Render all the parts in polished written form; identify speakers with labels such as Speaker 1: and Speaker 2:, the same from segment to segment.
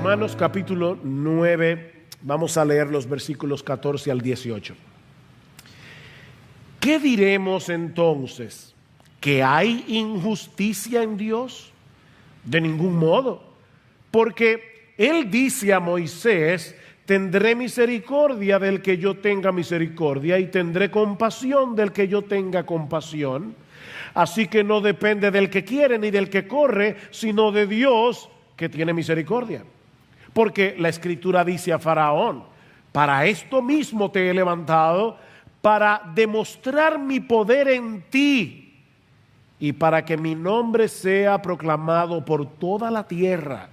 Speaker 1: Romanos capítulo 9, vamos a leer los versículos 14 al 18. ¿Qué diremos entonces? ¿Que hay injusticia en Dios? De ningún modo, porque Él dice a Moisés: tendré misericordia del que yo tenga misericordia y tendré compasión del que yo tenga compasión. Así que no depende del que quiere ni del que corre, sino de Dios que tiene misericordia. Porque la Escritura dice a Faraón: para esto mismo te he levantado, para demostrar mi poder en ti y para que mi nombre sea proclamado por toda la tierra.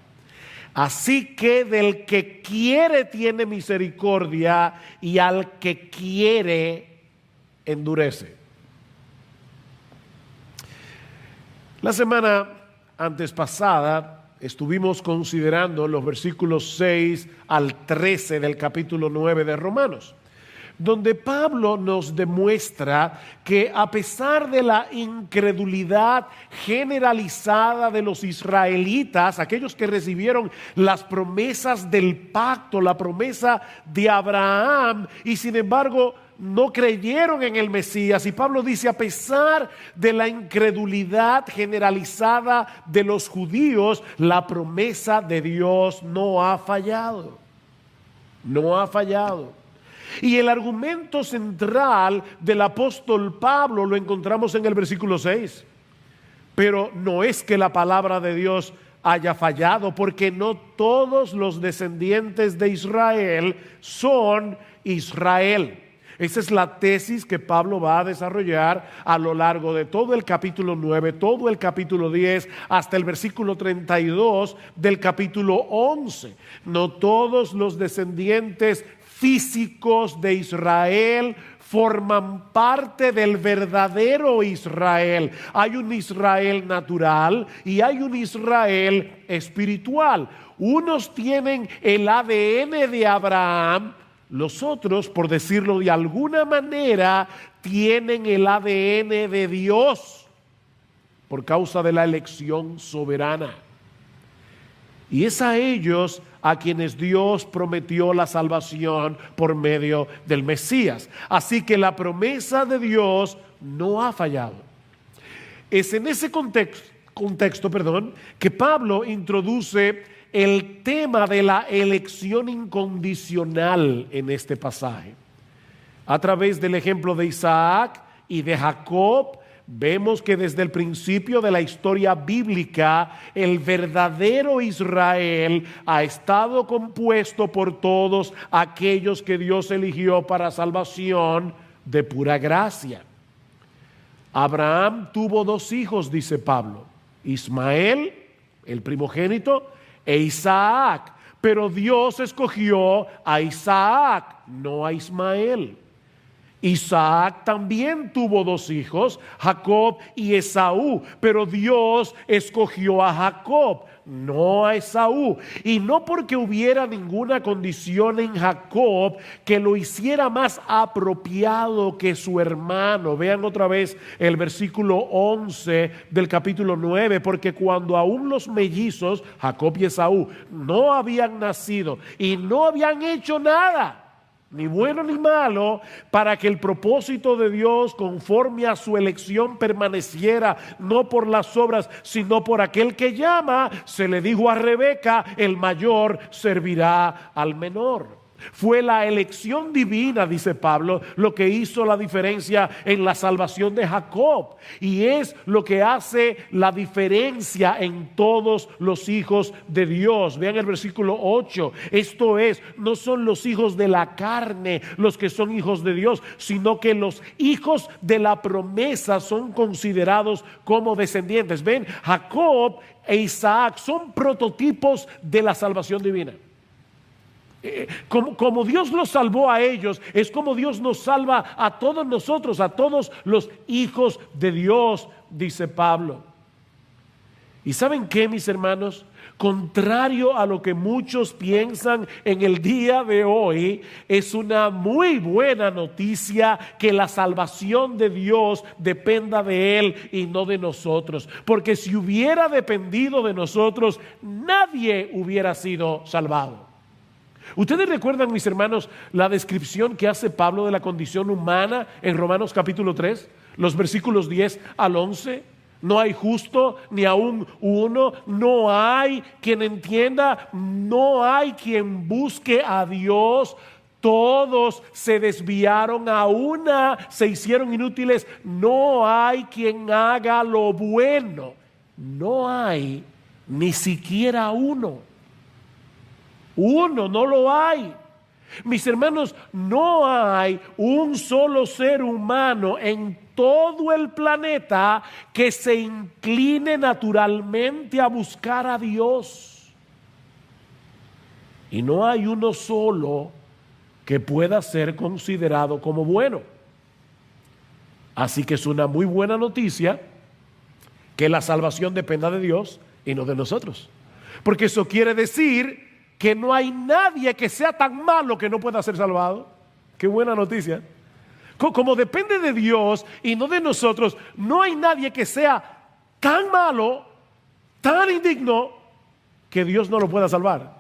Speaker 1: Así que del que quiere tiene misericordia y al que quiere endurece. La semana antes pasada estuvimos considerando los versículos 6 al 13 del capítulo 9 de Romanos, donde Pablo nos demuestra que a pesar de la incredulidad generalizada de los israelitas, aquellos que recibieron las promesas del pacto, la promesa de Abraham, y sin embargo no creyeron en el Mesías, y Pablo dice: a pesar de la incredulidad generalizada de los judíos, la promesa de Dios no ha fallado. No ha fallado. Y el argumento central del apóstol Pablo lo encontramos en el versículo 6. Pero no es que la palabra de Dios haya fallado, porque no todos los descendientes de Israel son Israel. Esa es la tesis que Pablo va a desarrollar a lo largo de todo el capítulo 9, todo el capítulo 10, hasta el versículo 32 del capítulo 11. No todos los descendientes físicos de Israel forman parte del verdadero Israel. Hay un Israel natural y hay un Israel espiritual. Unos tienen el ADN de Abraham, los otros, por decirlo de alguna manera, tienen el ADN de Dios por causa de la elección soberana. Y es a ellos a quienes Dios prometió la salvación por medio del Mesías. Así que la promesa de Dios no ha fallado. Es en ese contexto, que Pablo introduce el tema de la elección incondicional en este pasaje. A través del ejemplo de Isaac y de Jacob, vemos que desde el principio de la historia bíblica, el verdadero Israel ha estado compuesto por todos aquellos que Dios eligió para salvación de pura gracia. Abraham tuvo 2 hijos, dice Pablo: Ismael, el primogénito, e Isaac. Pero Dios escogió a Isaac, no a Ismael. Isaac también tuvo 2 hijos, Jacob y Esaú, pero Dios escogió a Jacob, no a Esaú. Y no porque hubiera ninguna condición en Jacob que lo hiciera más apropiado que su hermano. Vean otra vez el versículo 11 del capítulo 9, porque cuando aún los mellizos, Jacob y Esaú, no habían nacido y no habían hecho nada, ni bueno ni malo, para que el propósito de Dios conforme a su elección permaneciera, no por las obras, sino por aquel que llama, se le dijo a Rebeca: el mayor servirá al menor. Fue la elección divina, dice Pablo, lo que hizo la diferencia en la salvación de Jacob, y es lo que hace la diferencia en todos los hijos de Dios. Vean el versículo 8. Esto es, no son los hijos de la carne los que son hijos de Dios, sino que los hijos de la promesa son considerados como descendientes. Ven, Jacob e Isaac son prototipos de la salvación divina. Como Dios los salvó a ellos, es como Dios nos salva a todos nosotros, a todos los hijos de Dios, dice Pablo. ¿Y saben qué, mis hermanos? Contrario a lo que muchos piensan en el día de hoy, es una muy buena noticia que la salvación de Dios dependa de Él y no de nosotros. Porque si hubiera dependido de nosotros, nadie hubiera sido salvado. ¿Ustedes recuerdan, mis hermanos, la descripción que hace Pablo de la condición humana en Romanos capítulo 3, los versículos 10 al 11? No hay justo ni aún uno, no hay quien entienda, no hay quien busque a Dios. Todos se desviaron, a una se hicieron inútiles. No hay quien haga lo bueno. No hay ni siquiera uno. Uno, no lo hay. Mis hermanos, no hay un solo ser humano en todo el planeta que se incline naturalmente a buscar a Dios. Y no hay uno solo que pueda ser considerado como bueno. Así que es una muy buena noticia que la salvación dependa de Dios y no de nosotros. Porque eso quiere decir que no hay nadie que sea tan malo que no pueda ser salvado. Qué buena noticia. Como depende de Dios y no de nosotros, no hay nadie que sea tan malo, tan indigno, que Dios no lo pueda salvar.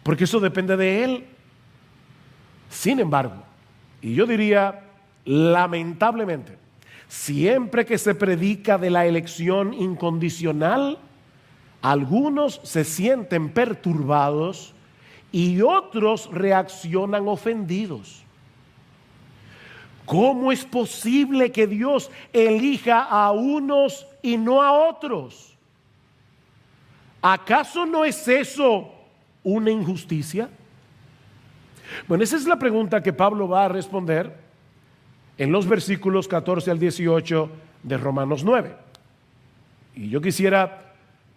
Speaker 1: Porque eso depende de Él. Sin embargo, y yo diría lamentablemente, siempre que se predica de la elección incondicional, algunos se sienten perturbados y otros reaccionan ofendidos. ¿Cómo es posible que Dios elija a unos y no a otros? ¿Acaso no es eso una injusticia? Bueno, esa es la pregunta que Pablo va a responder en los versículos 14 al 18 de Romanos 9. Y yo quisiera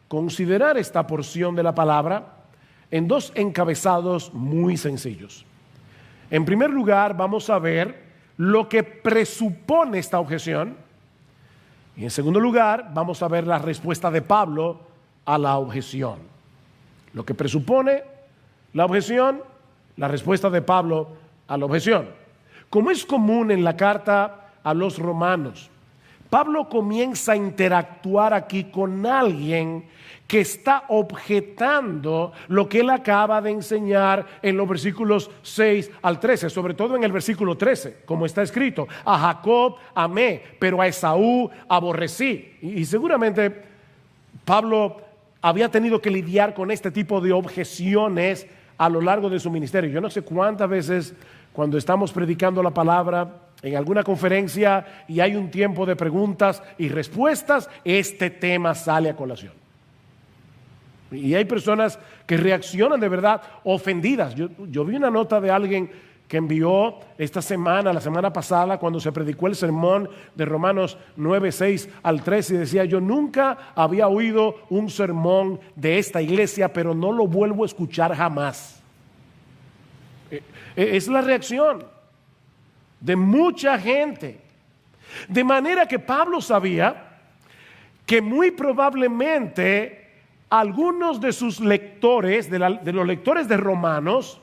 Speaker 1: considerar esta porción de la palabra en dos encabezados muy sencillos. En primer lugar, vamos a ver lo que presupone esta objeción. Y en segundo lugar, vamos a ver la respuesta de Pablo a la objeción. Lo que presupone la objeción, la respuesta de Pablo a la objeción. Como es común en la carta a los romanos, Pablo comienza a interactuar aquí con alguien que está objetando lo que él acaba de enseñar en los versículos 6 al 13, sobre todo en el versículo 13, como está escrito: a Jacob amé, pero a Esaú aborrecí. Y seguramente Pablo había tenido que lidiar con este tipo de objeciones a lo largo de su ministerio. Yo no sé cuántas veces cuando estamos predicando la palabra en alguna conferencia y hay un tiempo de preguntas y respuestas, este tema sale a colación. Y hay personas que reaccionan de verdad ofendidas. Yo vi una nota de alguien que envió esta semana, la semana pasada, cuando se predicó el sermón de Romanos 9, 6 al 13, y decía: yo nunca había oído un sermón de esta iglesia, pero no lo vuelvo a escuchar jamás. Es la reacción de mucha gente. De manera que Pablo sabía que muy probablemente algunos de sus lectores, de los lectores de Romanos,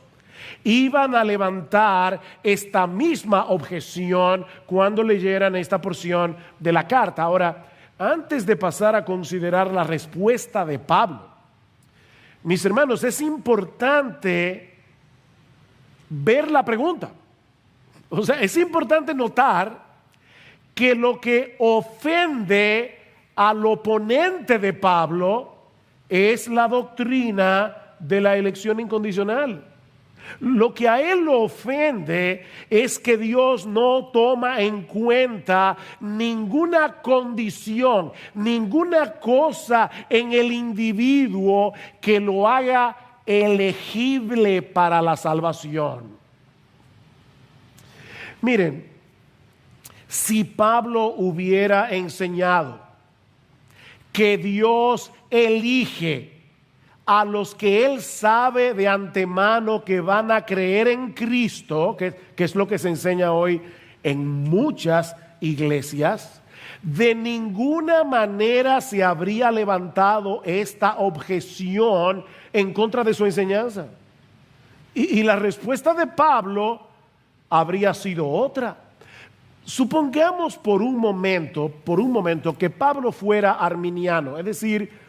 Speaker 1: iban a levantar esta misma objeción cuando leyeran esta porción de la carta. Ahora, antes de pasar a considerar la respuesta de Pablo, mis hermanos, es importante ver la pregunta. O sea, es importante notar que lo que ofende al oponente de Pablo es la doctrina de la elección incondicional. Lo que a él lo ofende es que Dios no toma en cuenta ninguna condición, ninguna cosa en el individuo que lo haga elegible para la salvación. Miren, si Pablo hubiera enseñado que Dios elige a los que Él sabe de antemano que van a creer en Cristo, que es lo que se enseña hoy en muchas iglesias, de ninguna manera se habría levantado esta objeción en contra de su enseñanza. Y la respuesta de Pablo habría sido otra. Supongamos por un momento que Pablo fuera arminiano, es decir,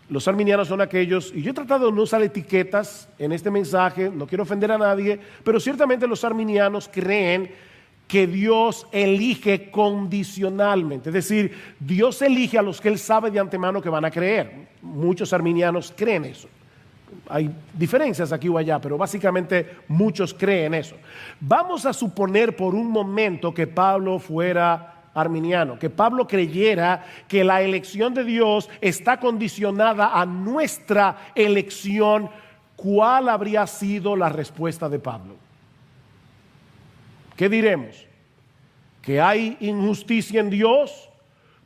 Speaker 1: los arminianos son aquellos, y yo he tratado de no usar etiquetas en este mensaje, no quiero ofender a nadie, pero ciertamente los arminianos creen que Dios elige condicionalmente, es decir, Dios elige a los que Él sabe de antemano que van a creer. Muchos arminianos creen eso. Hay diferencias aquí o allá, pero básicamente muchos creen eso. Vamos a suponer por un momento que Pablo fuera arminiano, que Pablo creyera que la elección de Dios está condicionada a nuestra elección. ¿Cuál habría sido la respuesta de Pablo? ¿Qué diremos? ¿Que hay injusticia en Dios?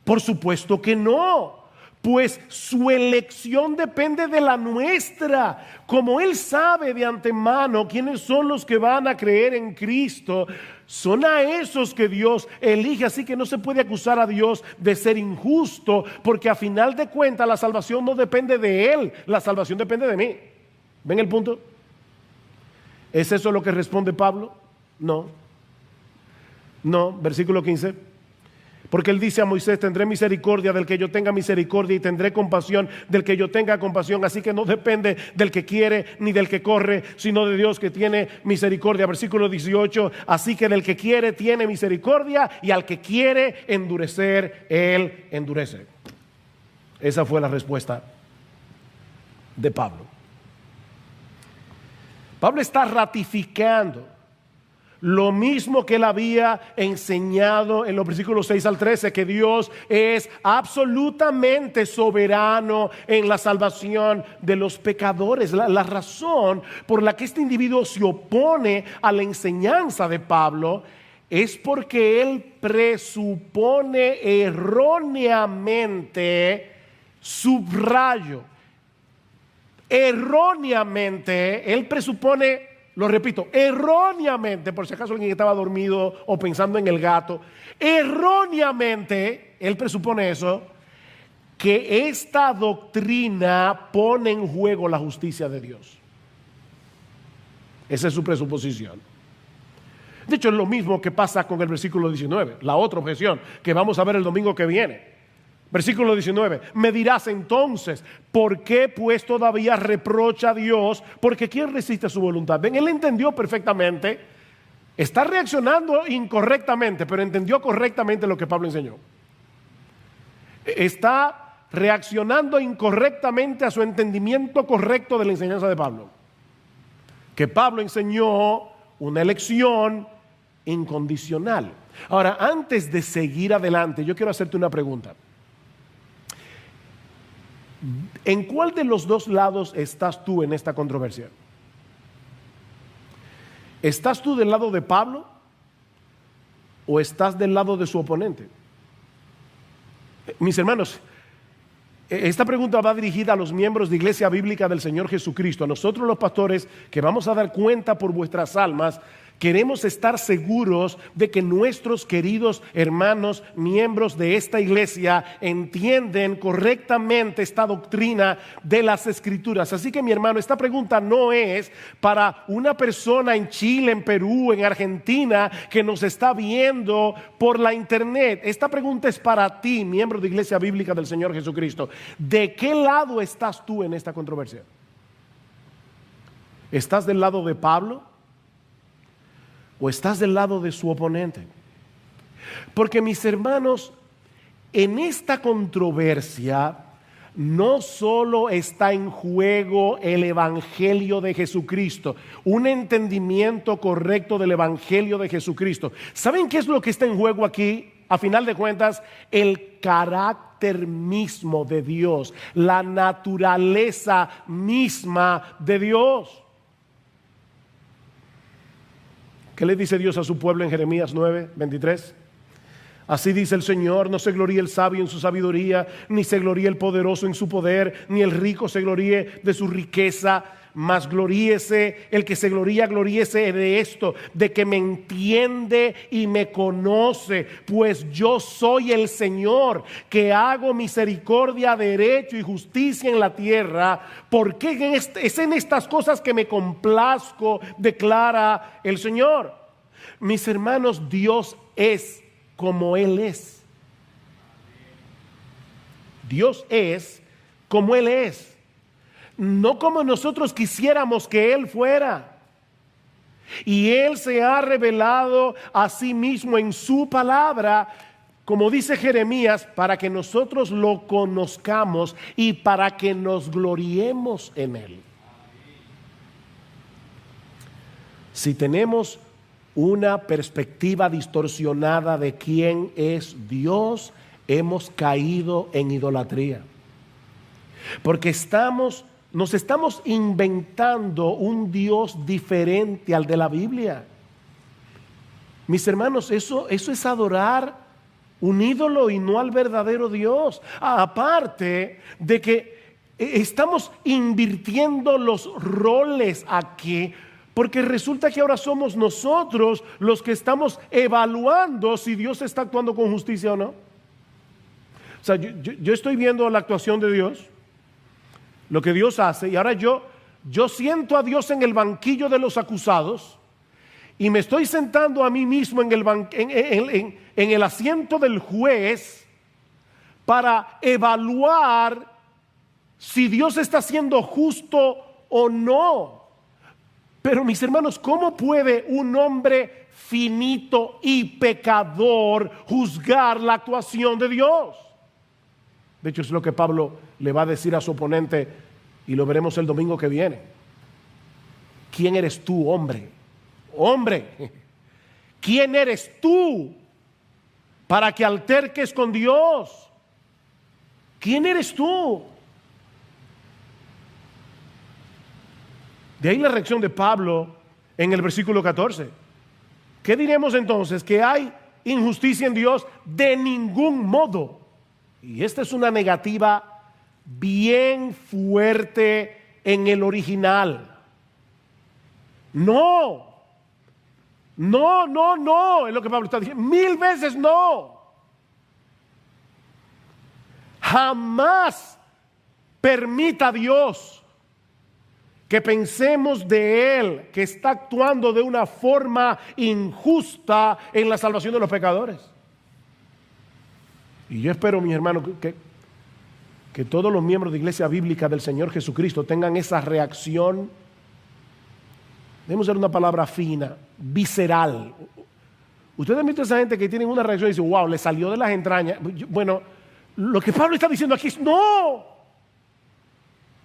Speaker 1: Por supuesto que no. Pues su elección depende de la nuestra. Como Él sabe de antemano quiénes son los que van a creer en Cristo, son a esos que Dios elige. Así que no se puede acusar a Dios de ser injusto, porque a final de cuentas la salvación no depende de Él, la salvación depende de mí. ¿Ven el punto? ¿Es eso lo que responde Pablo? No, versículo 15. Porque Él dice a Moisés: tendré misericordia del que yo tenga misericordia, y tendré compasión del que yo tenga compasión. Así que no depende del que quiere ni del que corre, sino de Dios que tiene misericordia. Versículo 18. Así que del que quiere tiene misericordia, y al que quiere endurecer, Él endurece. Esa fue la respuesta de Pablo. Pablo está ratificando lo mismo que él había enseñado en los versículos 6 al 13, que Dios es absolutamente soberano en la salvación de los pecadores. La razón por la que este individuo se opone a la enseñanza de Pablo es porque él presupone erróneamente, subrayo, erróneamente, él presupone, lo repito, erróneamente, por si acaso alguien estaba dormido o pensando en el gato, erróneamente, él presupone eso, que esta doctrina pone en juego la justicia de Dios. Esa es su presuposición. De hecho, es lo mismo que pasa con el versículo 19, la otra objeción que vamos a ver el domingo que viene. Versículo 19, me dirás entonces, ¿por qué pues todavía reprocha a Dios? Porque ¿quién resiste su voluntad? Ven, él entendió perfectamente, está reaccionando incorrectamente, pero entendió correctamente lo que Pablo enseñó. Está reaccionando incorrectamente a su entendimiento correcto de la enseñanza de Pablo. Que Pablo enseñó una elección incondicional. Ahora, antes de seguir adelante, yo quiero hacerte una pregunta. ¿En cuál de los dos lados estás tú en esta controversia? ¿Estás tú del lado de Pablo o estás del lado de su oponente? Mis hermanos, esta pregunta va dirigida a los miembros de Iglesia Bíblica del Señor Jesucristo. A nosotros los pastores que vamos a dar cuenta por vuestras almas, queremos estar seguros de que nuestros queridos hermanos, miembros de esta iglesia, entienden correctamente esta doctrina de las Escrituras. Así que, mi hermano, esta pregunta no es para una persona en Chile, en Perú, en Argentina, que nos está viendo por la internet. Esta pregunta es para ti, miembro de Iglesia Bíblica del Señor Jesucristo. ¿De qué lado estás tú en esta controversia? ¿Estás del lado de Pablo o estás del lado de su oponente? Porque, mis hermanos, en esta controversia no solo está en juego el Evangelio de Jesucristo, un entendimiento correcto del Evangelio de Jesucristo. ¿Saben qué es lo que está en juego aquí? A final de cuentas, el carácter mismo de Dios, la naturaleza misma de Dios. ¿Qué le dice Dios a su pueblo en Jeremías 9:23? Así dice el Señor: no se gloríe el sabio en su sabiduría, ni se gloríe el poderoso en su poder, ni el rico se gloríe de su riqueza, mas gloríese el que se gloría, gloríese de esto, de que me entiende y me conoce, pues yo soy el Señor, que hago misericordia, derecho y justicia en la tierra, porque es en estas cosas que me complazco, declara el Señor. Mis hermanos, Dios es como Él es. Dios es como Él es, no como nosotros quisiéramos que Él fuera. Y Él se ha revelado a sí mismo en su palabra, como dice Jeremías, para que nosotros lo conozcamos y para que nos gloriemos en Él. Si tenemos una perspectiva distorsionada de quién es Dios, hemos caído en idolatría. Porque nos estamos inventando un Dios diferente al de la Biblia. Mis hermanos, eso es adorar un ídolo y no al verdadero Dios. Aparte de que estamos invirtiendo los roles aquí, porque resulta que ahora somos nosotros los que estamos evaluando si Dios está actuando con justicia o no. O sea, yo estoy viendo la actuación de Dios, lo que Dios hace, y ahora yo siento a Dios en el banquillo de los acusados y me estoy sentando a mí mismo en el asiento del juez para evaluar si Dios está siendo justo o no. Pero mis hermanos, ¿cómo puede un hombre finito y pecador juzgar la actuación de Dios? De hecho, es lo que Pablo le va a decir a su oponente, y lo veremos el domingo que viene. ¿Quién eres tú, hombre? Hombre, ¿quién eres tú para que alterques con Dios? ¿Quién eres tú? De ahí la reacción de Pablo en el versículo 14. ¿Qué diremos entonces? ¿Que hay injusticia en Dios? De ningún modo. Y esta es una negativa bien fuerte en el original. No, es lo que Pablo está diciendo. 1000 veces no. Jamás permita Dios que pensemos de Él que está actuando de una forma injusta en la salvación de los pecadores. Y yo espero, mis hermanos, que todos los miembros de Iglesia Bíblica del Señor Jesucristo tengan esa reacción, debemos usar una palabra fina, visceral. Ustedes han visto a esa gente que tienen una reacción y dicen, wow, le salió de las entrañas. Bueno, lo que Pablo está diciendo aquí es no.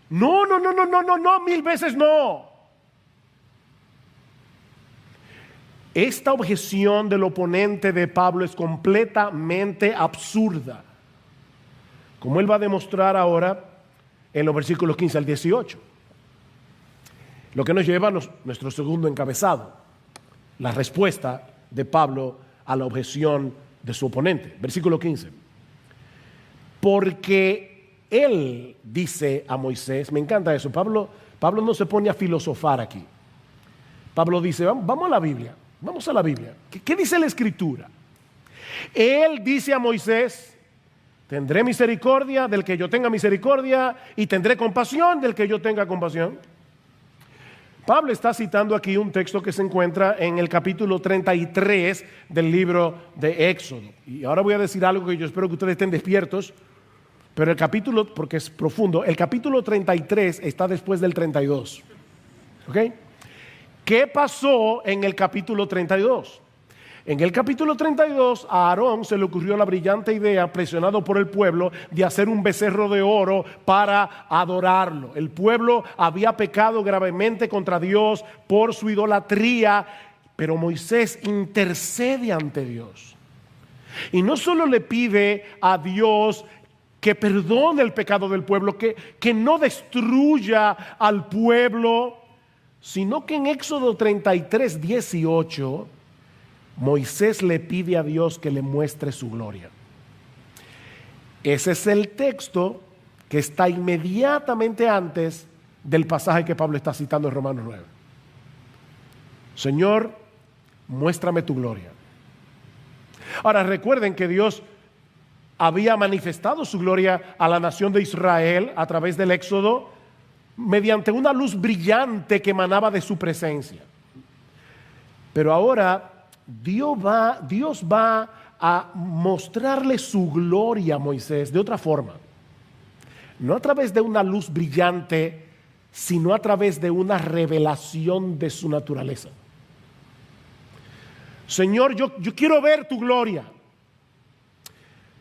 Speaker 1: No, 1000 veces no. Esta objeción del oponente de Pablo es completamente absurda, como él va a demostrar ahora en los versículos 15 al 18. Lo que nos lleva a nuestro segundo encabezado, la respuesta de Pablo a la objeción de su oponente. Versículo 15. Porque él dice a Moisés, me encanta eso, Pablo no se pone a filosofar aquí. Pablo dice, vamos a la Biblia. Vamos a la Biblia. ¿Qué dice la Escritura? Él dice a Moisés, tendré misericordia del que yo tenga misericordia y tendré compasión del que yo tenga compasión. Pablo está citando aquí un texto que se encuentra en el capítulo 33 del libro de Éxodo. Y ahora voy a decir algo que yo espero que ustedes estén despiertos, pero el capítulo, porque es profundo, el capítulo 33 está después del 32. ¿Ok? ¿Qué pasó en el capítulo 32? En el capítulo 32 a Aarón se le ocurrió la brillante idea, presionado por el pueblo, de hacer un becerro de oro para adorarlo. El pueblo había pecado gravemente contra Dios por su idolatría, pero Moisés intercede ante Dios. Y no solo le pide a Dios que perdone el pecado del pueblo, que no destruya al pueblo, sino que en Éxodo 33, 18, Moisés le pide a Dios que le muestre su gloria. Ese es el texto que está inmediatamente antes del pasaje que Pablo está citando en Romanos 9. Señor, muéstrame tu gloria. Ahora recuerden que Dios había manifestado su gloria a la nación de Israel a través del Éxodo mediante una luz brillante que emanaba de su presencia. Pero ahora Dios va a mostrarle su gloria a Moisés de otra forma. No a través de una luz brillante, sino a través de una revelación de su naturaleza. Señor, yo quiero ver tu gloria.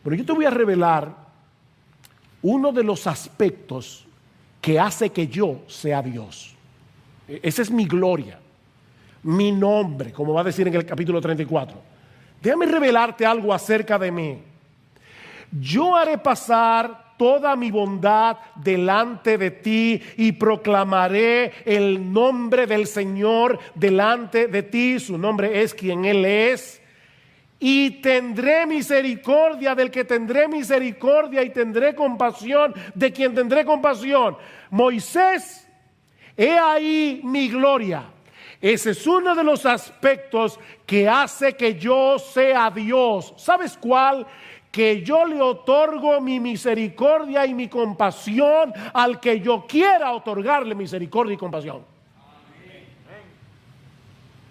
Speaker 1: Pero yo te voy a revelar uno de los aspectos que hace que yo sea Dios. Esa es mi gloria, mi nombre, como va a decir en el capítulo 34. Déjame revelarte algo acerca de mí. Yo haré pasar toda mi bondad delante de ti y proclamaré el nombre del Señor delante de ti. Su nombre es quien Él es. Y tendré misericordia del que tendré misericordia y tendré compasión de quien tendré compasión. Moisés, he ahí mi gloria. Ese es uno de los aspectos que hace que yo sea Dios. ¿Sabes cuál? Que yo le otorgo mi misericordia y mi compasión al que yo quiera otorgarle misericordia y compasión.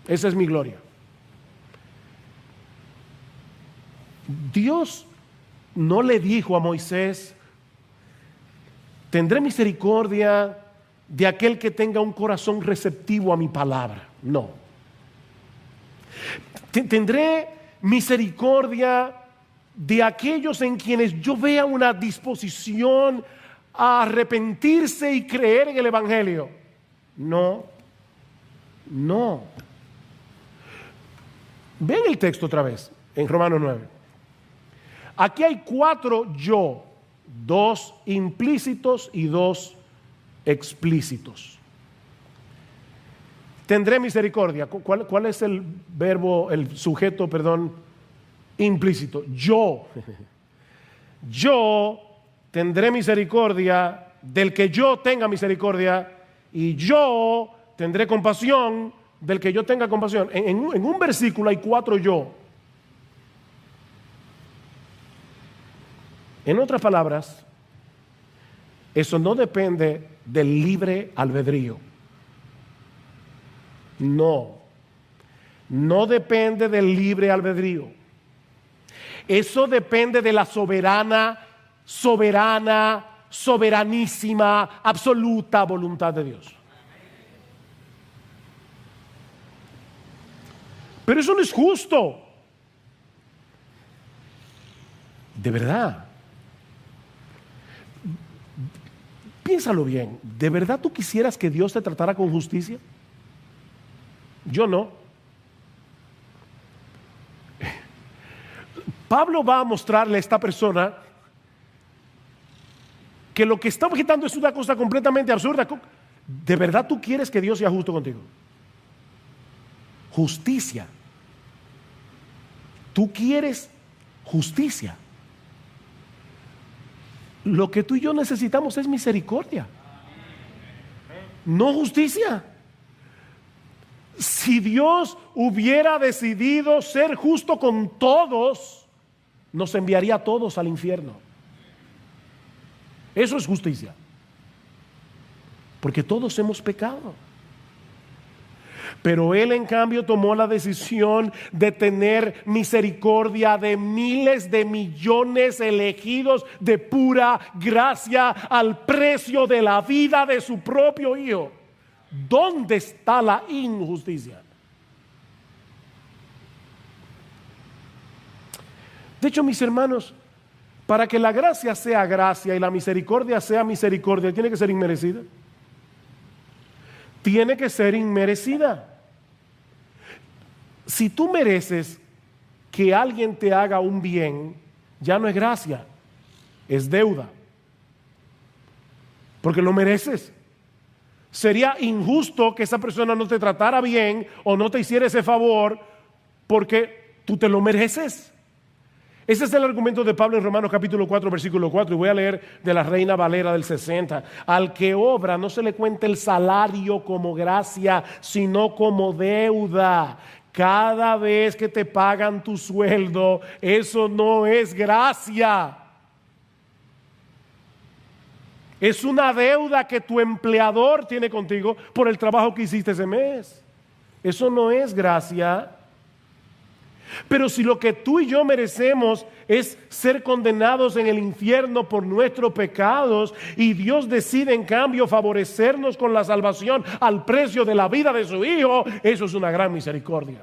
Speaker 1: Esa es mi gloria. Dios no le dijo a Moisés: tendré misericordia de aquel que tenga un corazón receptivo a mi palabra. No. Tendré misericordia de aquellos en quienes yo vea una disposición a arrepentirse y creer en el Evangelio. No. Ven el texto otra vez, en Romanos 9. Aquí hay 4 yo, 2 implícitos y 2 explícitos. Tendré misericordia. ¿Cuál es el verbo, el sujeto, implícito? Yo tendré misericordia del que yo tenga misericordia, y yo tendré compasión del que yo tenga compasión. En un versículo hay 4 yo. En otras palabras, eso no depende del libre albedrío. No depende del libre albedrío. Eso depende de la soberanísima, absoluta voluntad de Dios. Pero eso no es justo. De verdad. Piénsalo bien. ¿De verdad tú quisieras que Dios te tratara con justicia? Yo no. Pablo va a mostrarle a esta persona que lo que está objetando es una cosa completamente absurda. ¿De verdad tú quieres que Dios sea justo contigo? Justicia. Tú quieres justicia. Lo que tú y yo necesitamos es misericordia, no justicia. Si Dios hubiera decidido ser justo con todos, nos enviaría a todos al infierno. Eso es justicia, porque todos hemos pecado. Pero Él, en cambio, tomó la decisión de tener misericordia de miles de millones elegidos de pura gracia al precio de la vida de su propio Hijo. ¿Dónde está la injusticia? De hecho, mis hermanos, para que la gracia sea gracia y la misericordia sea misericordia, tiene que ser inmerecida. Tiene que ser inmerecida. Si tú mereces que alguien te haga un bien, ya no es gracia, es deuda. Porque lo mereces. Sería injusto que esa persona no te tratara bien o no te hiciera ese favor porque tú te lo mereces. Ese es el argumento de Pablo en Romanos capítulo 4, versículo 4, y voy a leer de la Reina Valera del 60. Al que obra no se le cuenta el salario como gracia, sino como deuda. Cada vez que te pagan tu sueldo, eso no es gracia. Es una deuda que tu empleador tiene contigo por el trabajo que hiciste ese mes. Eso no es gracia. Pero si lo que tú y yo merecemos es ser condenados en el infierno por nuestros pecados y Dios decide en cambio favorecernos con la salvación al precio de la vida de su Hijo, eso es una gran misericordia.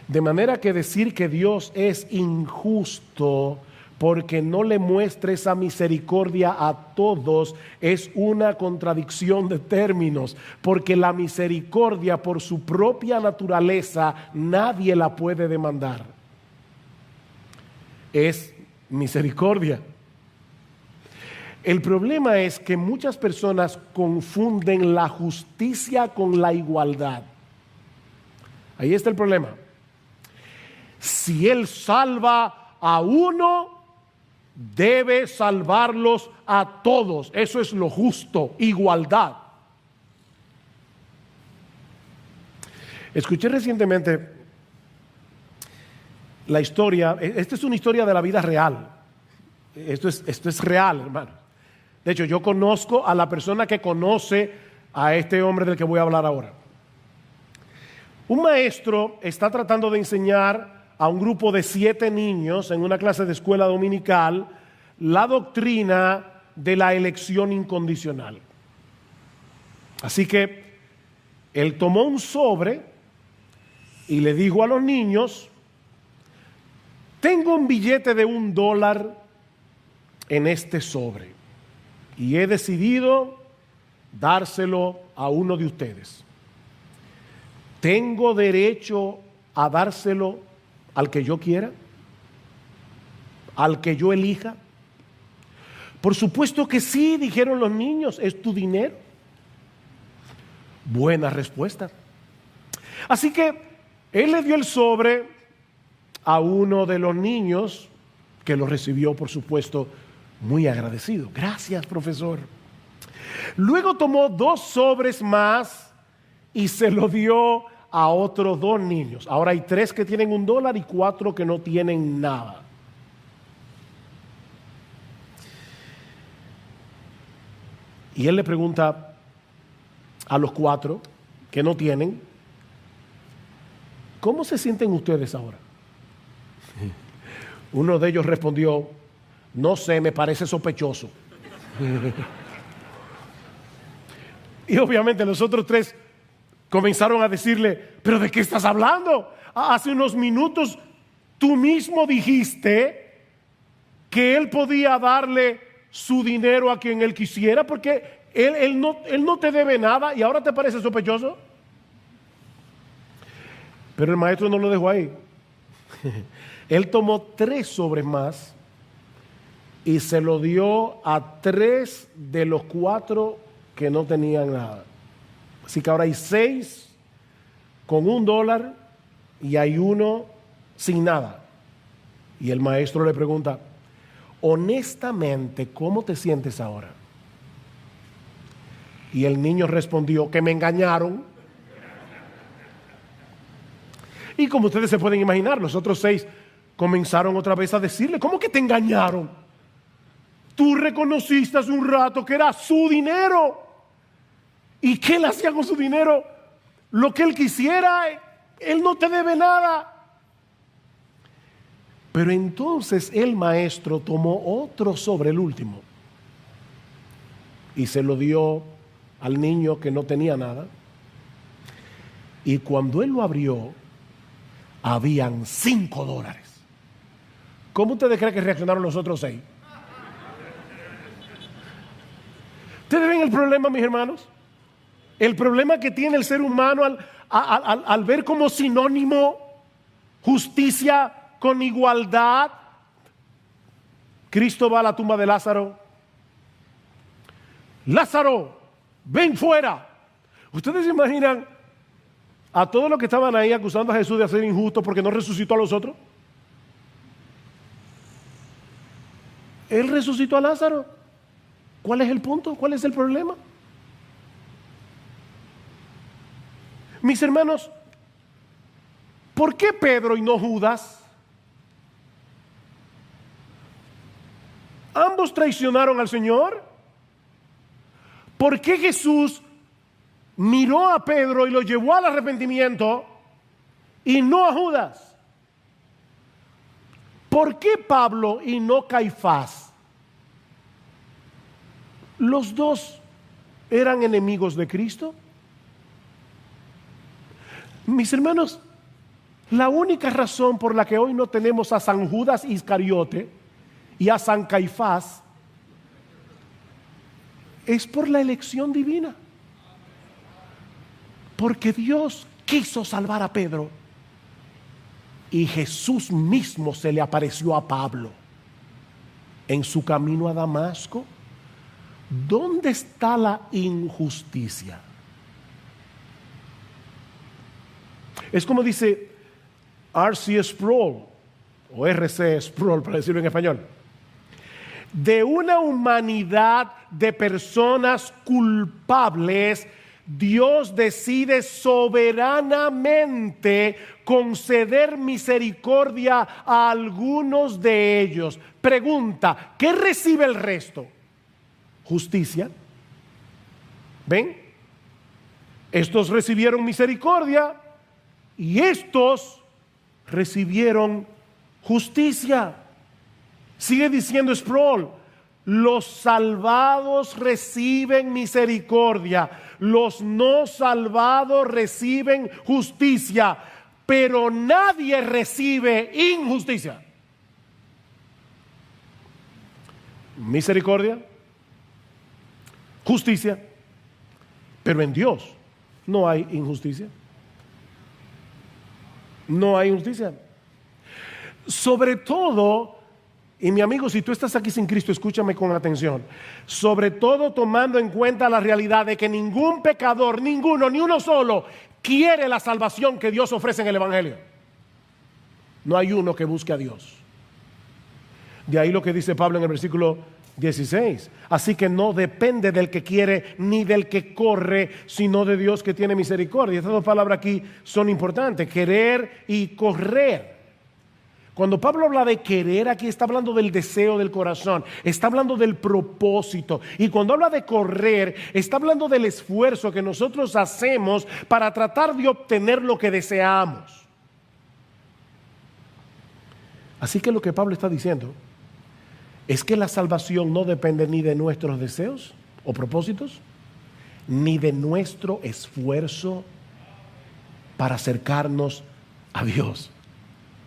Speaker 1: De manera que decir que Dios es injusto porque no le muestre esa misericordia a todos es una contradicción de términos, porque la misericordia por su propia naturaleza nadie la puede demandar. Es misericordia. El problema es que muchas personas confunden la justicia con la igualdad. Ahí está el problema. Si Él salva a uno, debe salvarlos a todos. Eso es lo justo, igualdad. Escuché recientemente la historia, esta es una historia de la vida real. Esto es real, hermano. De hecho, yo conozco a la persona que conoce a este hombre del que voy a hablar ahora. Un maestro está tratando de enseñar a un grupo de 7 niños en una clase de escuela dominical la doctrina de la elección incondicional. Así que él tomó un sobre y le dijo a los niños: tengo un billete de $1 en este sobre y he decidido dárselo a uno de ustedes. ¿Tengo derecho a dárselo al que yo quiera? ¿Al que yo elija? Por supuesto que sí, dijeron los niños, es tu dinero. Buena respuesta. Así que él le dio el sobre a uno de los niños, que lo recibió, por supuesto, muy agradecido. Gracias, profesor. Luego tomó 2 sobres más y se lo dio a otros 2 niños. Ahora hay 3 que tienen $1 y 4 que no tienen nada. Y él le pregunta a los 4 que no tienen: ¿cómo se sienten ustedes ahora? Uno de ellos respondió: no sé, me parece sospechoso. Y obviamente los otros 3 comenzaron a decirle: ¿pero de qué estás hablando? Hace unos minutos tú mismo dijiste que él podía darle su dinero a quien él quisiera porque él no te debe nada y ahora te parece sospechoso. Pero el maestro no lo dejó ahí. Él tomó 3 sobres más y se lo dio a 3 de los 4 que no tenían nada. Así que ahora hay 6 con $1 y hay 1 sin nada. Y el maestro le pregunta: honestamente, ¿cómo te sientes ahora? Y el niño respondió: que me engañaron. Y como ustedes se pueden imaginar, los otros 6 comenzaron otra vez a decirle: ¿cómo que te engañaron? Tú reconociste hace un rato que era su dinero. ¿Y qué él hacía con su dinero? Lo que él quisiera, él no te debe nada. Pero entonces el maestro tomó otro sobre, el último, y se lo dio al niño que no tenía nada. Y cuando él lo abrió, habían $5. ¿Cómo ustedes creen que reaccionaron los otros 6? ¿Ustedes ven el problema, mis hermanos? El problema que tiene el ser humano al ver como sinónimo justicia con igualdad. Cristo va a la tumba de Lázaro. Lázaro, ven fuera. Ustedes se imaginan a todos los que estaban ahí acusando a Jesús de ser injusto porque no resucitó a los otros? Él resucitó a Lázaro. ¿Cuál es el punto? ¿Cuál es el problema? Mis hermanos, ¿por qué Pedro y no Judas? Ambos traicionaron al Señor. ¿Por qué Jesús miró a Pedro y lo llevó al arrepentimiento y no a Judas? ¿Por qué Pablo y no Caifás? Los dos eran enemigos de Cristo. Mis hermanos, la única razón por la que hoy no tenemos a San Judas Iscariote y a San Caifás es por la elección divina. Porque Dios quiso salvar a Pedro y Jesús mismo se le apareció a Pablo en su camino a Damasco. ¿Dónde está la injusticia? Es como dice R.C. Sproul, o R.C. Sproul para decirlo en español: de una humanidad de personas culpables, Dios decide soberanamente conceder misericordia a algunos de ellos. Pregunta: ¿qué recibe el resto? Justicia. ¿Ven? Estos recibieron misericordia y estos recibieron justicia. Sigue diciendo Sproul: los salvados reciben misericordia, los no salvados reciben justicia, pero nadie recibe injusticia. Misericordia, justicia, pero en Dios no hay injusticia. No hay injusticia. Sobre todo, y mi amigo, si tú estás aquí sin Cristo, escúchame con atención. Sobre todo tomando en cuenta la realidad de que ningún pecador, ninguno, ni uno solo, quiere la salvación que Dios ofrece en el Evangelio. No hay uno que busque a Dios. De ahí lo que dice Pablo en el versículo 16. Así que no depende del que quiere ni del que corre, sino de Dios que tiene misericordia. Estas dos palabras aquí son importantes: querer y correr. Cuando Pablo habla de querer, aquí está hablando del deseo del corazón, está hablando del propósito. Y cuando habla de correr, está hablando del esfuerzo que nosotros hacemos para tratar de obtener lo que deseamos. Así que lo que Pablo está diciendo es que la salvación no depende ni de nuestros deseos o propósitos, ni de nuestro esfuerzo para acercarnos a Dios.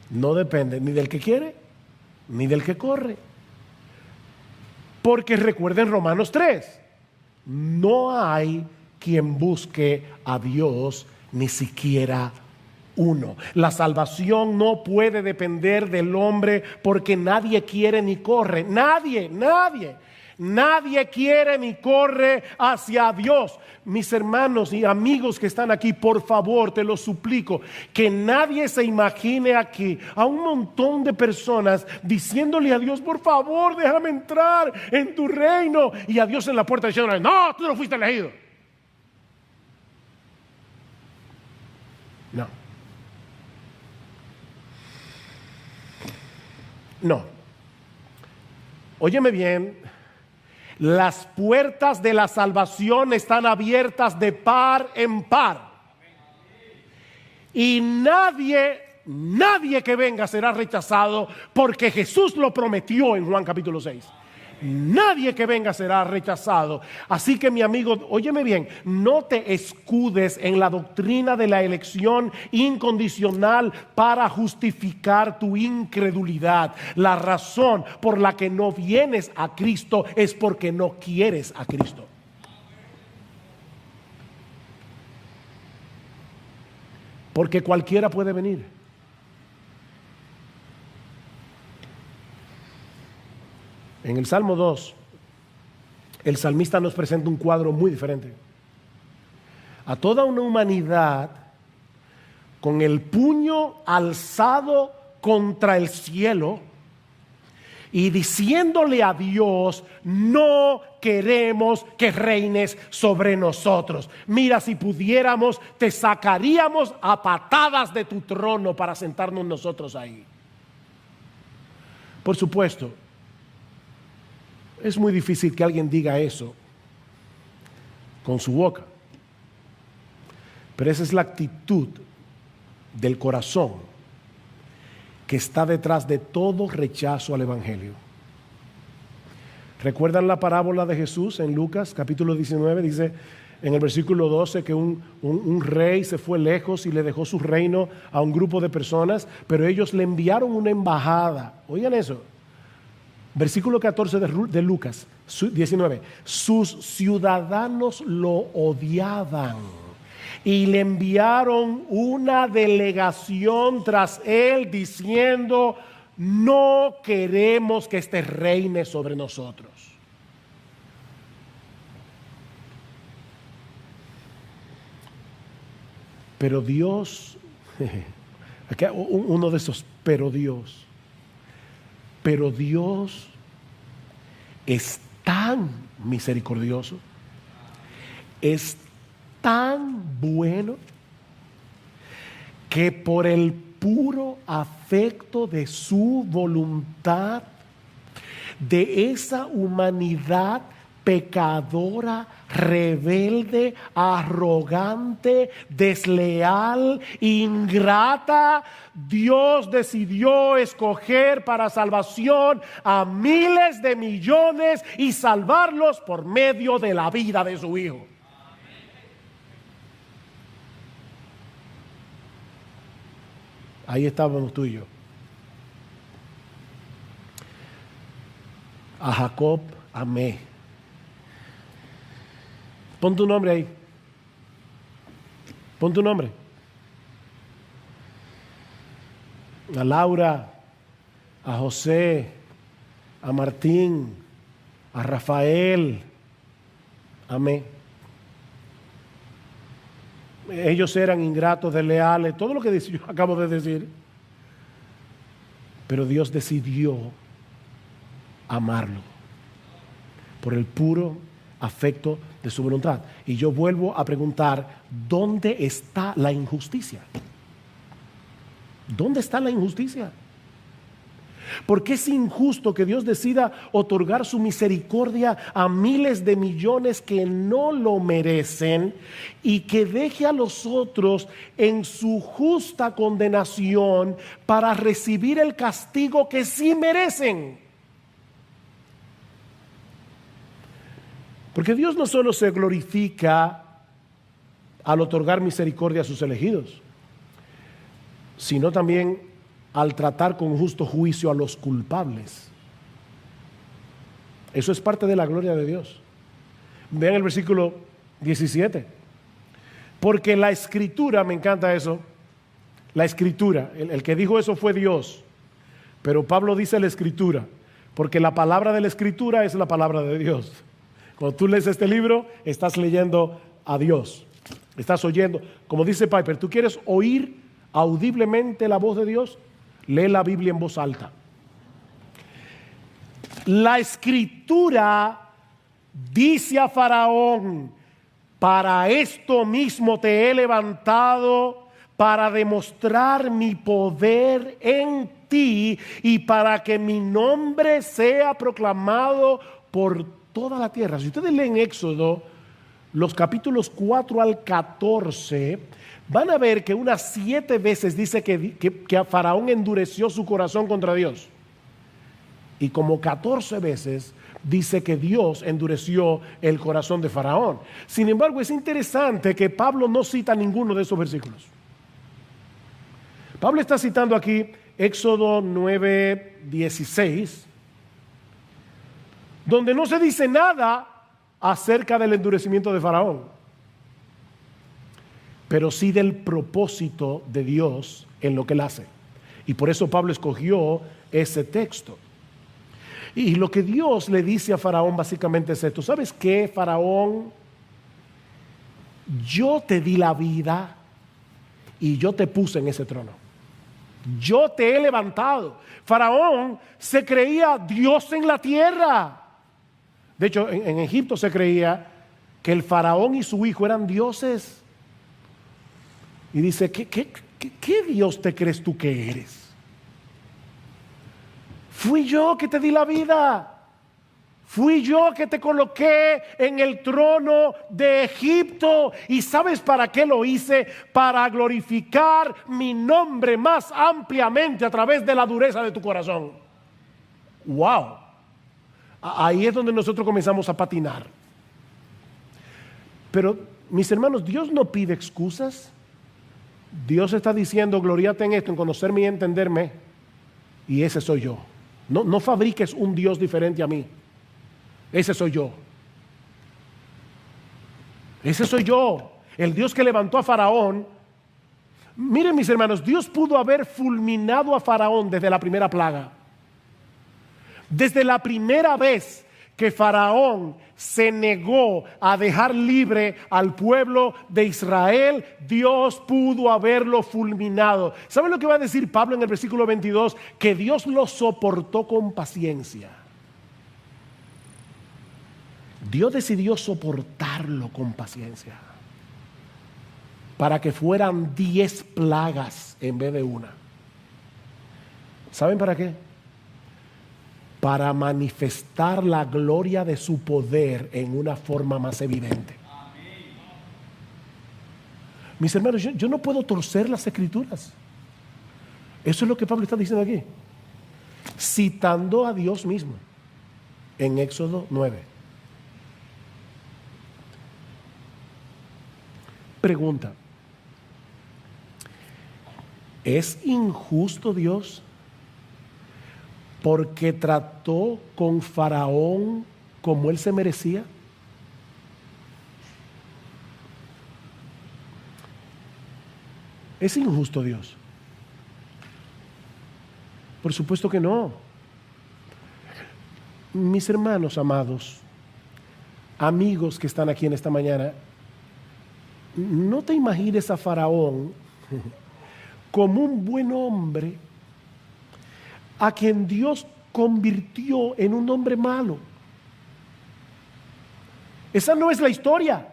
Speaker 1: No depende ni del que quiere, ni del que corre. Porque recuerden Romanos 3, no hay quien busque a Dios, ni siquiera uno. La salvación no puede depender del hombre, porque nadie quiere ni corre. Nadie quiere ni corre hacia Dios. Mis hermanos y amigos que están aquí, por favor, te lo suplico, que nadie se imagine aquí a un montón de personas diciéndole a Dios: por favor, déjame entrar en tu reino, y a Dios en la puerta diciéndole: no, tú no fuiste elegido. No. Óyeme bien. Las puertas de la salvación están abiertas de par en par. Y nadie que venga será rechazado, porque Jesús lo prometió en Juan capítulo 6. Nadie que venga será rechazado. Así que, mi amigo, óyeme bien, no te escudes en la doctrina de la elección incondicional para justificar tu incredulidad. La razón por la que no vienes a Cristo es porque no quieres a Cristo. Porque cualquiera puede venir. En el Salmo 2, el salmista nos presenta un cuadro muy diferente. A toda una humanidad con el puño alzado contra el cielo y diciéndole a Dios: no queremos que reines sobre nosotros. Mira, si pudiéramos, te sacaríamos a patadas de tu trono para sentarnos nosotros ahí. Por supuesto, es muy difícil que alguien diga eso con su boca, pero esa es la actitud del corazón que está detrás de todo rechazo al Evangelio. ¿Recuerdan la parábola de Jesús en Lucas capítulo 19? Dice en el versículo 12 que un rey se fue lejos y le dejó su reino a un grupo de personas, pero ellos le enviaron una embajada. Oigan eso. Versículo 14 de Lucas 19. Sus ciudadanos lo odiaban y le enviaron una delegación tras él diciendo: no queremos que este reine sobre nosotros. Pero Dios, uno de esos pero Dios es tan misericordioso, es tan bueno, que por el puro afecto de su voluntad, de esa humanidad pecadora, rebelde, arrogante, desleal, ingrata, Dios decidió escoger para salvación a miles de millones y salvarlos por medio de la vida de su Hijo. Ahí estábamos tú y yo. A Jacob amé. Pon tu nombre ahí. Pon tu nombre. A Laura, a José, a Martín, a Rafael. Amé. Ellos eran ingratos, desleales, todo lo que yo acabo de decir. Pero Dios decidió amarlo por el puro afecto de su voluntad. Y yo vuelvo a preguntar: ¿dónde está la injusticia? ¿Dónde está la injusticia? Porque es injusto que Dios decida otorgar su misericordia a miles de millones que no lo merecen y que deje a los otros en su justa condenación para recibir el castigo que sí merecen. Porque Dios no solo se glorifica al otorgar misericordia a sus elegidos, sino también al tratar con justo juicio a los culpables. Eso es parte de la gloria de Dios. Vean el versículo 17. Porque la Escritura, me encanta eso, la Escritura, el que dijo eso fue Dios, pero Pablo dice la Escritura, porque la palabra de la Escritura es la palabra de Dios. Cuando tú lees este libro, estás leyendo a Dios, estás oyendo, como dice Piper, ¿tú quieres oír audiblemente la voz de Dios? Lee la Biblia en voz alta. La Escritura dice a Faraón: para esto mismo te he levantado, para demostrar mi poder en ti y para que mi nombre sea proclamado por toda la tierra. Si ustedes leen Éxodo, los capítulos 4 al 14, van a ver que unas 7 veces dice que a Faraón endureció su corazón contra Dios. Y como 14 veces dice que Dios endureció el corazón de Faraón. Sin embargo, es interesante que Pablo no cita ninguno de esos versículos. Pablo está citando aquí Éxodo 9:16, donde no se dice nada acerca del endurecimiento de Faraón, pero sí del propósito de Dios en lo que él hace. Y por eso Pablo escogió ese texto. Y lo que Dios le dice a Faraón básicamente es esto: ¿sabes qué, Faraón? Yo te di la vida y yo te puse en ese trono. Yo te he levantado. Faraón se creía Dios en la tierra. De hecho, en Egipto se creía que el faraón y su hijo eran dioses. Y dice, ¿qué Dios te crees tú que eres? Fui yo que te di la vida. Fui yo que te coloqué en el trono de Egipto. ¿Y sabes para qué lo hice? Para glorificar mi nombre más ampliamente a través de la dureza de tu corazón. ¡Wow! Ahí es donde nosotros comenzamos a patinar. Pero, mis hermanos, Dios no pide excusas. Dios está diciendo, gloriate en esto, en conocerme y entenderme. Y ese soy yo. No fabriques un Dios diferente a mí. Ese soy yo. Ese soy yo. El Dios que levantó a Faraón. Miren, mis hermanos, Dios pudo haber fulminado a Faraón desde la primera plaga. Desde la primera vez que Faraón se negó a dejar libre al pueblo de Israel, Dios pudo haberlo fulminado. ¿Saben lo que va a decir Pablo en el versículo 22? Que Dios lo soportó con paciencia. Dios decidió soportarlo con paciencia para que fueran 10 plagas en vez de una. ¿Saben para qué? Para manifestar la gloria de su poder en una forma más evidente. Mis hermanos, yo no puedo torcer las escrituras. Eso es lo que Pablo está diciendo aquí, citando a Dios mismo en Éxodo 9. Pregunta: ¿es injusto Dios porque trató con Faraón como él se merecía? ¿Es injusto Dios? Por supuesto que no. Mis hermanos amados, amigos que están aquí en esta mañana, no te imagines a Faraón como un buen hombre a quien Dios convirtió en un hombre malo. Esa no es la historia.